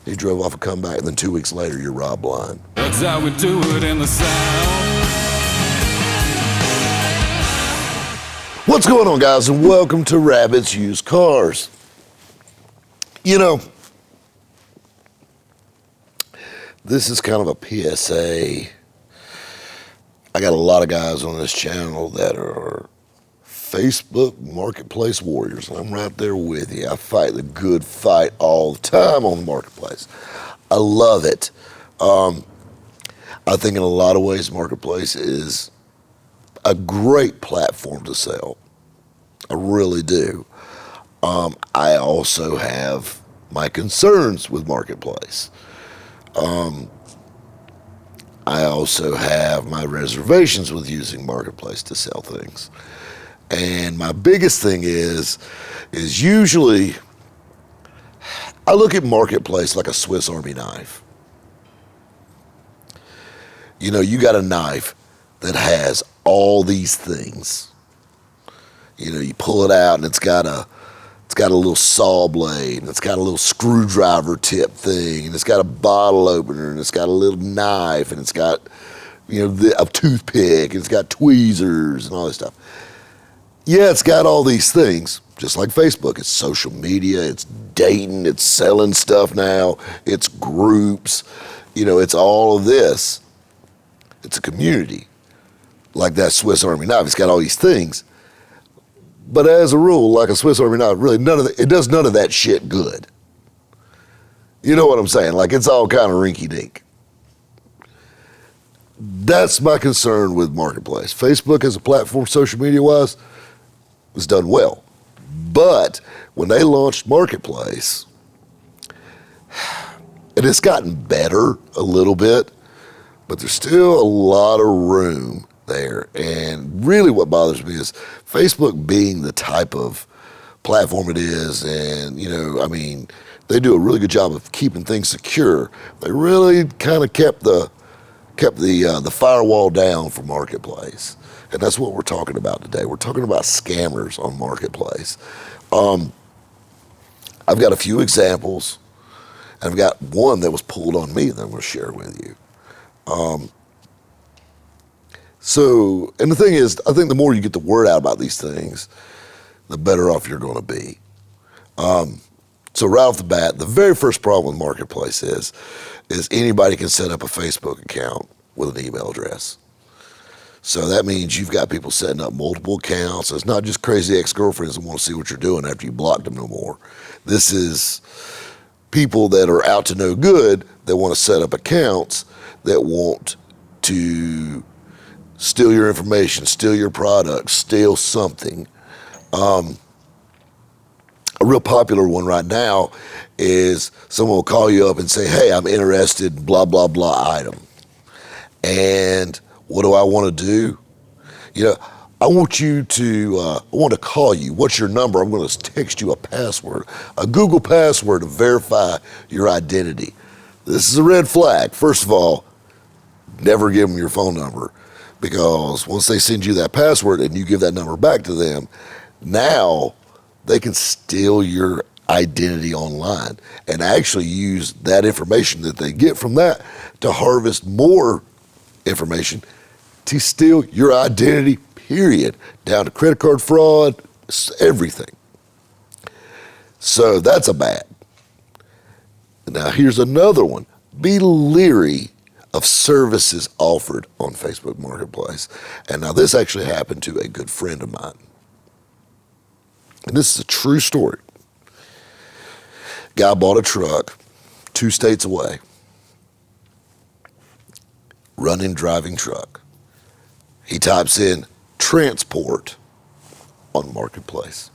He drove off and come back, and then 2 weeks later, you're robbed blind. That's how we do it in the South. What's going on, guys, and welcome to Rabbit's Used Cars. You know, this is kind of a PSA. I got a lot of guys on this channel that are Facebook marketplace warriors. I'm right there with you. I fight the good fight all the time on the marketplace. I love it. I think in a lot of ways, marketplace is a great platform to sell. I really do. I also have my concerns with marketplace. I also have my reservations with using marketplace to sell things. And my biggest thing is usually I look at marketplace like a Swiss Army knife. You know, you got a knife that has all these things. You know, you pull it out and it's got a little saw blade, and it's got a little screwdriver tip thing, and it's got a bottle opener, and it's got a little knife, and it's got, you know, a toothpick, and it's got tweezers and all this stuff. Yeah, it's got all these things, just like Facebook. It's social media, it's dating, it's selling stuff now, it's groups, you know, it's all of this. It's a community, like that Swiss Army knife. It's got all these things. But as a rule, like a Swiss Army knife, really it does none of that shit good. You know what I'm saying? Like, it's all kind of rinky-dink. That's my concern with marketplace. Facebook as a platform, social media-wise, was done well. But when they launched marketplace, and it's gotten better a little bit, but there's still a lot of room there. And really what bothers me is Facebook being the type of platform it is, and, you know, I mean, they do a really good job of keeping things secure. They really kind of kept the firewall down for marketplace. And that's what we're talking about today. We're talking about scammers on marketplace. I've got a few examples, and I've got one that was pulled on me that I'm going to share with you. So, and the thing is, I think the more you get the word out about these things, the better off you're going to be. So right off the bat, the very first problem with marketplace is anybody can set up a Facebook account with an email address. So that means you've got people setting up multiple accounts. It's not just crazy ex-girlfriends that want to see what you're doing after you blocked them no more. This is people that are out to no good that want to set up accounts that want to steal your information, steal your product, steal something. A real popular one right now is someone will call you up and say, hey, I'm interested in blah, blah, blah item. And what do I want to do? You know, I want to call you. What's your number? I'm going to text you a password, a Google password to verify your identity. This is a red flag. First of all, never give them your phone number, because once they send you that password and you give that number back to them, now they can steal your identity online and actually use that information that they get from that to harvest more information to steal your identity, period, down to credit card fraud, everything. So that's a bad. Now here's another one. Be leery of services offered on Facebook Marketplace. And now this actually happened to a good friend of mine. And this is a true story. Guy bought a truck 2 states away. Running, driving truck. He types in transport on Marketplace.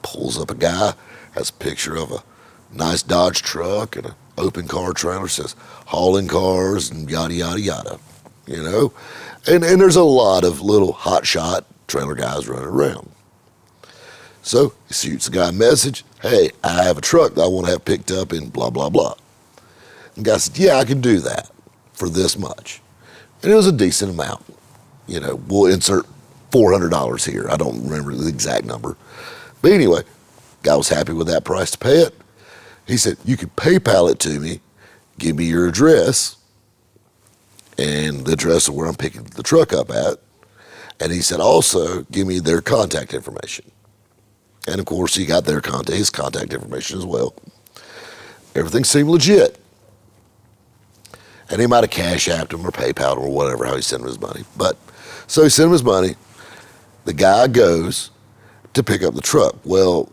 Pulls up a guy, has a picture of a nice Dodge truck and an open car trailer, says hauling cars and yada, yada, yada, you know? And there's a lot of little hotshot trailer guys running around. So he shoots the guy a message, hey, I have a truck that I want to have picked up in blah, blah, blah. And the guy said, yeah, I can do that for this much. And it was a decent amount. You know, we'll insert $400 here. I don't remember the exact number. But anyway, guy was happy with that price to pay it. He said, you can PayPal it to me, give me your address, and the address of where I'm picking the truck up at. And he said, also, give me their contact information. And of course, he got his contact information as well. Everything seemed legit. And he might have Cash Apped him or PayPal him or whatever, how he sent him his money. But, so he sent him his money. The guy goes to pick up the truck. Well,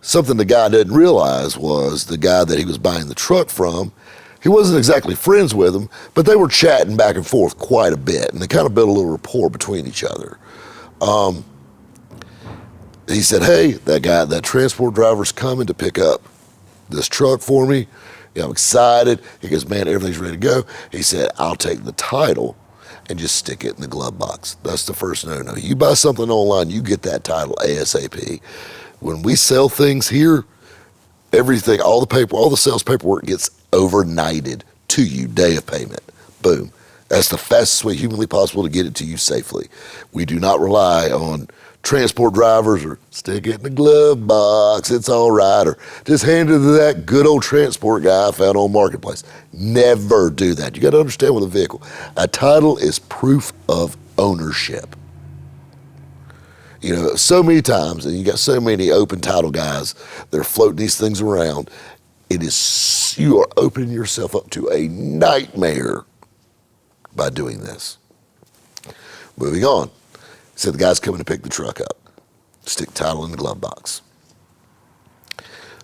something the guy didn't realize was the guy that he was buying the truck from, he wasn't exactly friends with him, but they were chatting back and forth quite a bit, and they kind of built a little rapport between each other. He said, hey, that transport driver's coming to pick up this truck for me. I'm excited. He goes, man, everything's ready to go. He said, I'll take the title and just stick it in the glove box. That's the first no-no. You buy something online, you get that title ASAP. When we sell things here, everything, all the sales paperwork gets overnighted to you, day of payment. Boom. That's the fastest way humanly possible to get it to you safely. We do not rely on transport drivers or stick it in the glove box, it's all right, or just hand it to that good old transport guy I found on Marketplace. Never do that. You got to understand with a vehicle, a title is proof of ownership. So many times, and you got so many open title guys that are floating these things around, you are opening yourself up to a nightmare by doing this. Moving on. Said the guy's coming to pick the truck up. Stick title in the glove box.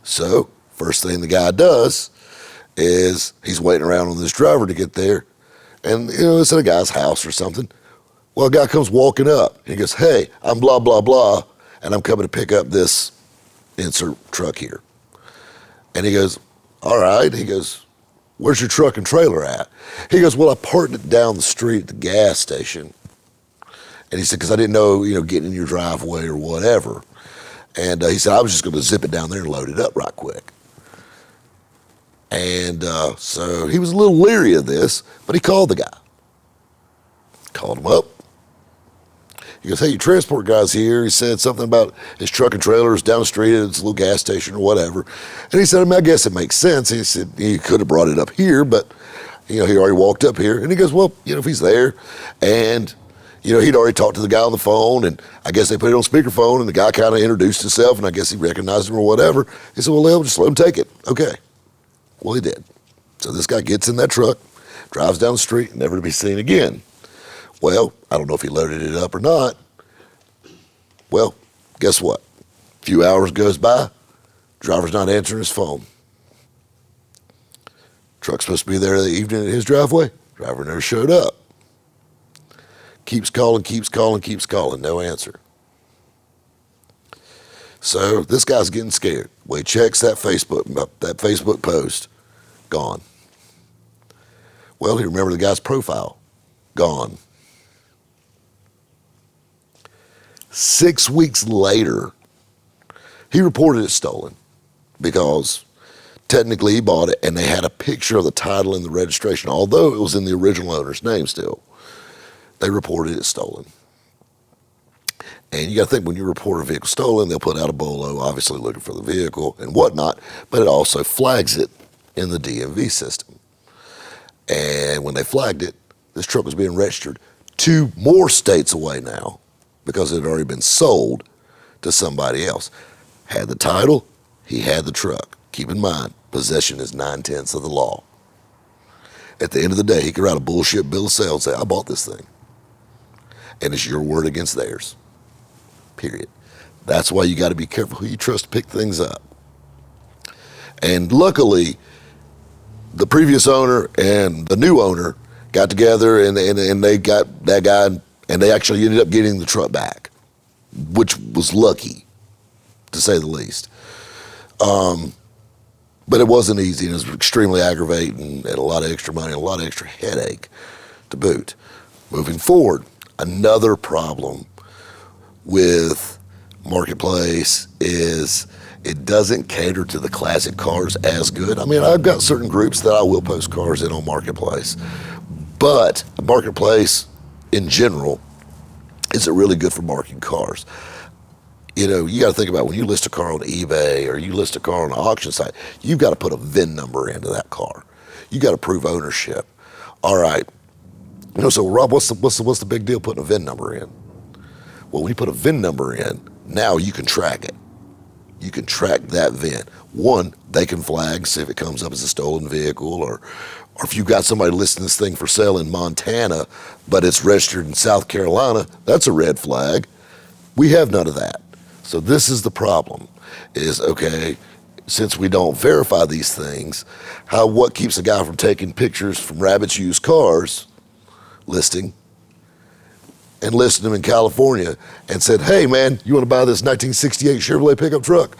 So, first thing the guy does is he's waiting around on this driver to get there. And, it's at a guy's house or something. Well, a guy comes walking up. And he goes, hey, I'm blah, blah, blah, and I'm coming to pick up this insert truck here. And he goes, all right. He goes, where's your truck and trailer at? He goes, well, I parked it down the street at the gas station. And he said, because I didn't know, getting in your driveway or whatever. And he said, I was just going to zip it down there and load it up right quick. And so he was a little leery of this, but he called the guy. Called him up. He goes, hey, your transport guy's here. He said something about his truck and trailer is down the street at this little gas station or whatever. And he said, I guess it makes sense. He said, he could have brought it up here, but, he already walked up here. And he goes, well, if he's there and he'd already talked to the guy on the phone, and I guess they put it on speakerphone, and the guy kind of introduced himself, and I guess he recognized him or whatever. He said, well, just let him take it. Okay. Well, he did. So this guy gets in that truck, drives down the street, never to be seen again. Well, I don't know if he loaded it up or not. Well, guess what? A few hours goes by, driver's not answering his phone. Truck's supposed to be there the evening at his driveway. Driver never showed up. Keeps calling, no answer. So this guy's getting scared. Well, he checks that Facebook post, gone. Well, he remembered the guy's profile, gone. 6 weeks later, he reported it stolen because technically he bought it and they had a picture of the title and the registration, although it was in the original owner's name still. They reported it stolen. And you got to think, when you report a vehicle stolen, they'll put out a bolo, obviously looking for the vehicle and whatnot, but it also flags it in the DMV system. And when they flagged it, this truck was being registered 2 more states away now because it had already been sold to somebody else. Had the title, he had the truck. Keep in mind, possession is 9/10 of the law. At the end of the day, he could write a bullshit bill of sale and say, I bought this thing. And it's your word against theirs. Period. That's why you got to be careful who you trust to pick things up. And luckily, the previous owner and the new owner got together and they got that guy, and they actually ended up getting the truck back, which was lucky, to say the least. But it wasn't easy, and it was extremely aggravating, and a lot of extra money, and a lot of extra headache to boot. Moving forward, another problem with Marketplace is it doesn't cater to the classic cars as good. I mean, I've got certain groups that I will post cars in on Marketplace, but Marketplace in general isn't really good for marking cars. You got to think about when you list a car on eBay or you list a car on an auction site, you've got to put a VIN number into that car. You got to prove ownership. All right. So Rob, what's the big deal putting a VIN number in? Well, when you put a VIN number in, now you can track it. You can track that VIN. One, they can flag, see if it comes up as a stolen vehicle, or if you've got somebody listing this thing for sale in Montana, but it's registered in South Carolina, that's a red flag. We have none of that. So this is the problem, is, okay, since we don't verify these things, what keeps a guy from taking pictures from Rabbit's used cars listing and listing them in California and said, hey man, you want to buy this 1968 Chevrolet pickup truck?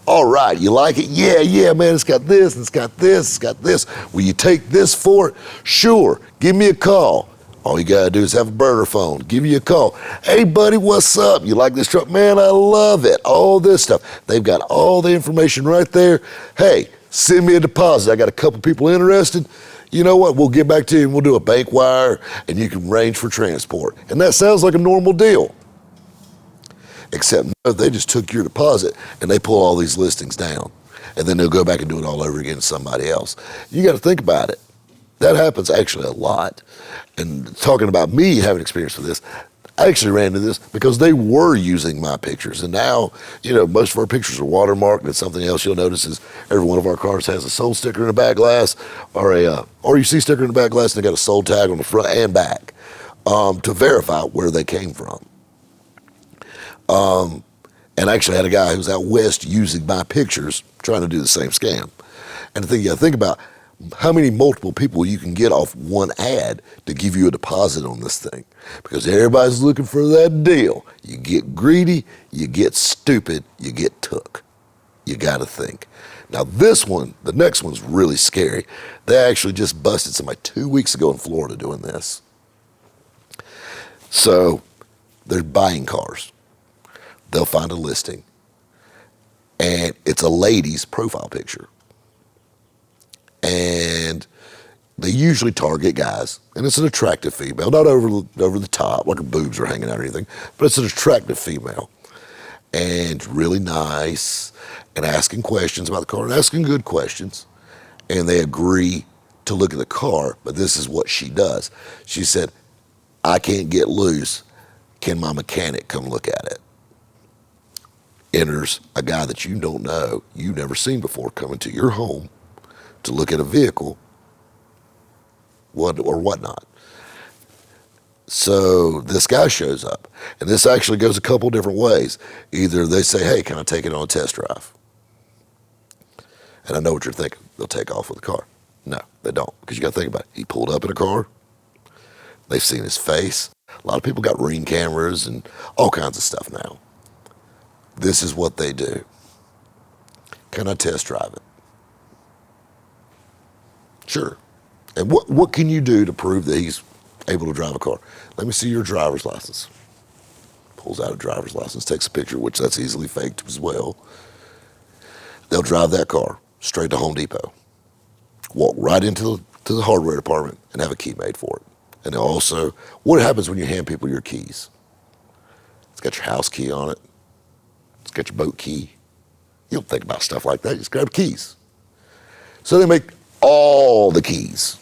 All right, you like it? Yeah, man, it's got this, and it's got this, it's got this. Will you take this for it? Sure, give me a call. All you gotta do is have a burner phone, give you a call. Hey buddy, what's up? You like this truck? Man, I love it. All this stuff. They've got all the information right there. Hey, send me a deposit. I got a couple people interested. You know what? We'll get back to you and we'll do a bank wire and you can arrange for transport. And that sounds like a normal deal. Except no, they just took your deposit and they pull all these listings down. And then they'll go back and do it all over again to somebody else. You got to think about it. That happens actually a lot. And talking about me having experience with this, I actually ran into this because they were using my pictures. And now, most of our pictures are watermarked. And something else you'll notice is every one of our cars has a sold sticker in the back glass or a RUC sticker in the back glass, and they got a sold tag on the front and back to verify where they came from. And I actually had a guy who was out west using my pictures trying to do the same scam. And the thing you got to think about, how many multiple people you can get off one ad to give you a deposit on this thing, because everybody's looking for that deal. You get greedy, you get stupid, you get took. You got to think. Now this one, the next one's really scary. They actually just busted somebody 2 weeks ago in Florida doing this. So they're buying cars. They'll find a listing and it's a lady's profile picture. And they usually target guys, and it's an attractive female, not over the top, like her boobs are hanging out or anything, but it's an attractive female, and really nice, and asking questions about the car, and asking good questions, and they agree to look at the car, but this is what she does. She said, I can't get loose. Can my mechanic come look at it? Enters a guy that you don't know, you've never seen before, coming to your home to look at a vehicle, or whatnot. So this guy shows up, and this actually goes a couple different ways. Either they say, hey, can I take it on a test drive? And I know what you're thinking. They'll take off with the car. No, they don't, because you got to think about it. He pulled up in a car. They've seen his face. A lot of people got Ring cameras and all kinds of stuff now. This is what they do. Can I test drive it? Sure. And what can you do to prove that he's able to drive a car? Let me see your driver's license. Pulls out a driver's license, takes a picture, which that's easily faked as well. They'll drive that car straight to Home Depot, walk right into the hardware department and have a key made for it. And they'll also, what happens when you hand people your keys? It's got your house key on it. It's got your boat key. You don't think about stuff like that. You just grab keys. So they make all the keys.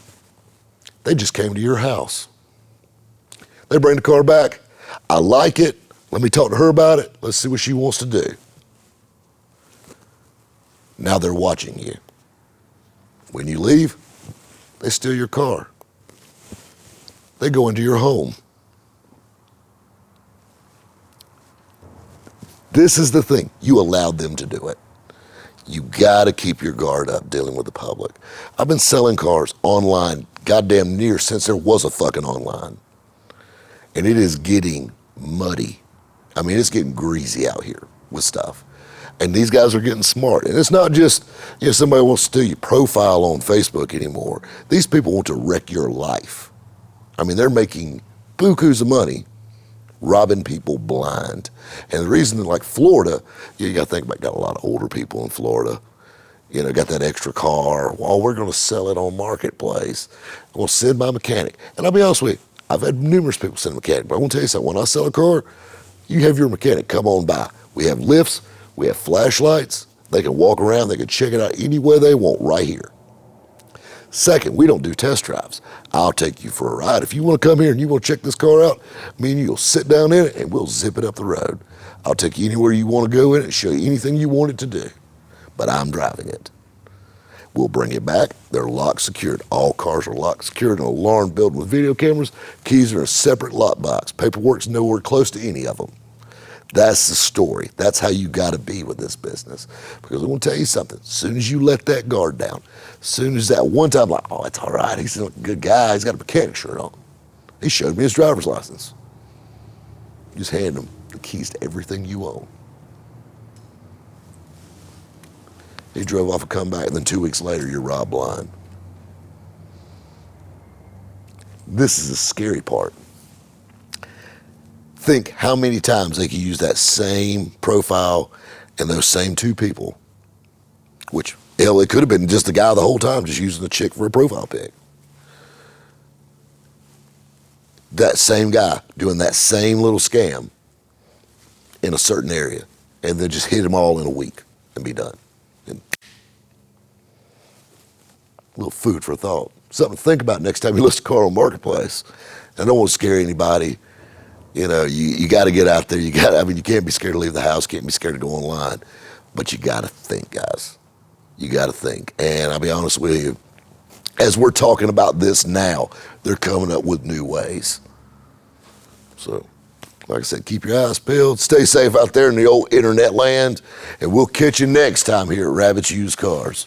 They just came to your house. They bring the car back. I like it. Let me talk to her about it. Let's see what she wants to do. Now they're watching you. When you leave, they steal your car. They go into your home. This is the thing. You allowed them to do it. You gotta keep your guard up dealing with the public. I've been selling cars online goddamn near since there was a fucking online. And it is getting muddy. I mean, it's getting greasy out here with stuff. And these guys are getting smart. And it's not just, somebody wants to steal your profile on Facebook anymore. These people want to wreck your life. I mean, they're making bukus of money robbing people blind. And the reason that, like Florida, you got to think about, got a lot of older people in Florida, got that extra car. Well, we're going to sell it on Marketplace. We'll send my mechanic. And I'll be honest with you, I've had numerous people send a mechanic, but I want to tell you something. When I sell a car, you have your mechanic come on by. We have lifts, we have flashlights. They can walk around, they can check it out any way they want right here. Second, we don't do test drives. I'll take you for a ride. If you want to come here and you want to check this car out, me and you'll sit down in it and we'll zip it up the road. I'll take you anywhere you want to go in it and show you anything you want it to do. But I'm driving it. We'll bring it back. They're lock secured. All cars are lock secured in an alarm built with video cameras. Keys are in a separate lockbox. Paperwork's nowhere close to any of them. That's the story. That's how you got to be with this business. Because I'm going to tell you something. As soon as you let that guard down, as soon as that one time, like, oh, it's all right. He's a good guy. He's got a mechanic shirt on. He showed me his driver's license. Just hand him the keys to everything you own. He drove off and come back, and then 2 weeks later, you're robbed blind. This is the scary part. Think how many times they could use that same profile and those same two people, which, hell, it could have been just the guy the whole time, just using the chick for a profile pic. That same guy doing that same little scam in a certain area, and then just hit them all in a week and be done. And a little food for thought. Something to think about next time you list a car on Marketplace. I don't want to scare anybody. You know, you got to get out there. You can't be scared to leave the house. Can't be scared to go online. But you got to think, guys. You got to think. And I'll be honest with you, as we're talking about this now, they're coming up with new ways. So, like I said, keep your eyes peeled. Stay safe out there in the old internet land. And we'll catch you next time here at Rabbit's Used Cars.